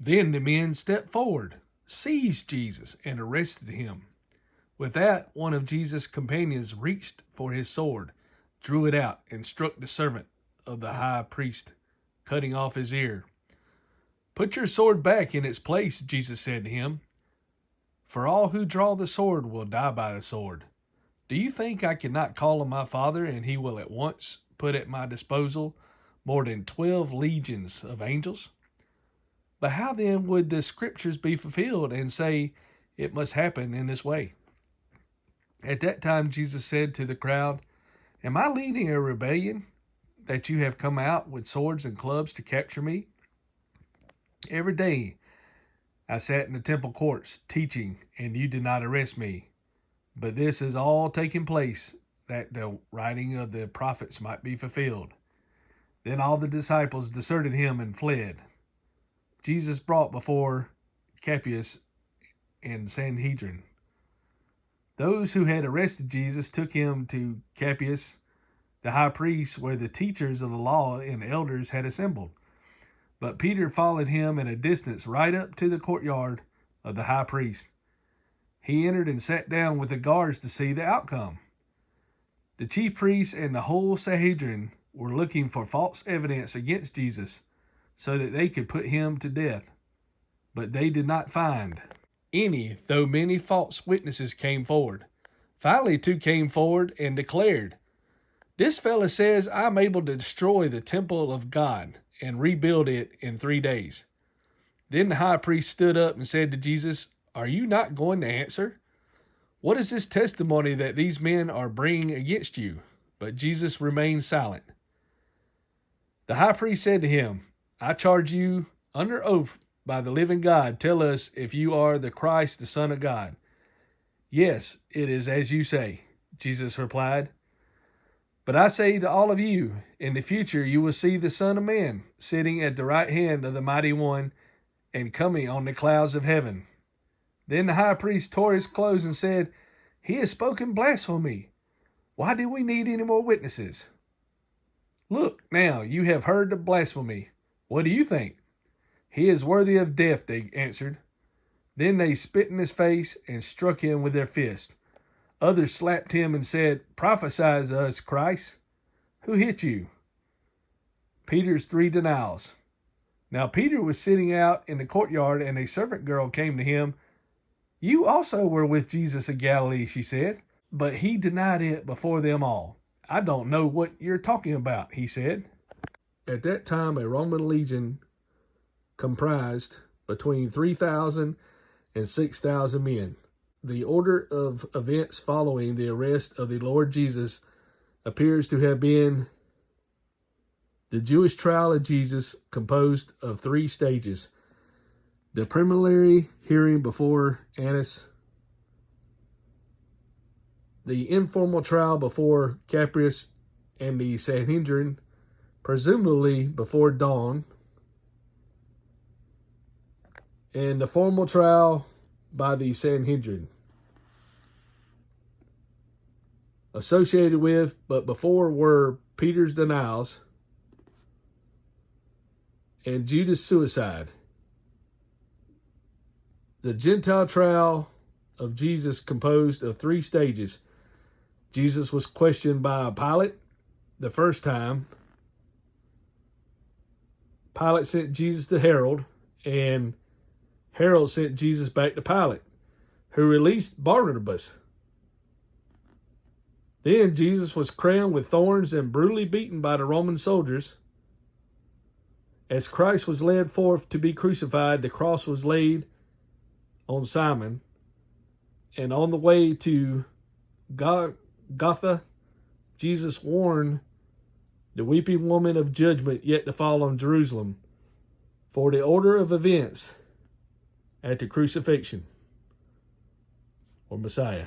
Then the men stepped forward, seized Jesus, and arrested him. With that, one of Jesus' companions reached for his sword, drew it out, and struck the servant of the high priest, cutting off his ear. "Put your sword back in its place," Jesus said to him, "for all who draw the sword will die by the sword. Do you think I cannot call on my Father, and he will at once put at my disposal more than 12 legions of angels? But how then would the scriptures be fulfilled and say it must happen in this way?" At that time Jesus said to the crowd, "Am I leading a rebellion that you have come out with swords and clubs to capture me? Every day I sat in the temple courts teaching, and you did not arrest me. But this is all taking place that the writing of the prophets might be fulfilled." Then all the disciples deserted him and fled. Jesus brought before Caiaphas and Sanhedrin. Those who had arrested Jesus took him to Caiaphas, the high priest, where the teachers of the law and elders had assembled. But Peter followed him at a distance right up to the courtyard of the high priest. He entered and sat down with the guards to see the outcome. The chief priests and the whole Sanhedrin were looking for false evidence against Jesus so that they could put him to death. But they did not find any, though many false witnesses came forward. Finally, 2 came forward and declared, "This fellow says I'm able to destroy the temple of God and rebuild it in 3 days." Then the high priest stood up and said to Jesus, "Are you not going to answer? What is this testimony that these men are bringing against you?" But Jesus remained silent. The high priest said to him, "I charge you under oath by the living God, tell us if you are the Christ, the Son of God." "Yes, it is as you say," Jesus replied. "But I say to all of you, in the future you will see the Son of Man sitting at the right hand of the Mighty One and coming on the clouds of heaven." Then the high priest tore his clothes and said, "He has spoken blasphemy. Why do we need any more witnesses? Look, now you have heard the blasphemy. What do you think?" "He is worthy of death," they answered. Then they spit in his face and struck him with their fists. Others slapped him and said, "Prophesy to us, Christ. Who hit you?" Peter's 3 denials. Now Peter was sitting out in the courtyard, and a servant girl came to him. "You also were with Jesus of Galilee," she said. But he denied it before them all. "I don't know what you're talking about," he said. At that time, a Roman legion comprised between 3,000 and 6,000 men. The order of events following the arrest of the Lord Jesus appears to have been the Jewish trial of Jesus, composed of 3 stages: the preliminary hearing before Annas, the informal trial before Caiaphas and the Sanhedrin, presumably before dawn, and the formal trial by the Sanhedrin. Associated with, but before, were Peter's denials and Judas' suicide. The Gentile trial of Jesus composed of 3 stages. Jesus was questioned by Pilate the first time. Pilate sent Jesus to Herod, and Herod sent Jesus back to Pilate, who released Barnabas. Then Jesus was crowned with thorns and brutally beaten by the Roman soldiers. As Christ was led forth to be crucified, the cross was laid on Simon, and on the way to Golgotha, Jesus warned the weeping woman of judgment yet to fall on Jerusalem for the order of events at the crucifixion or Messiah.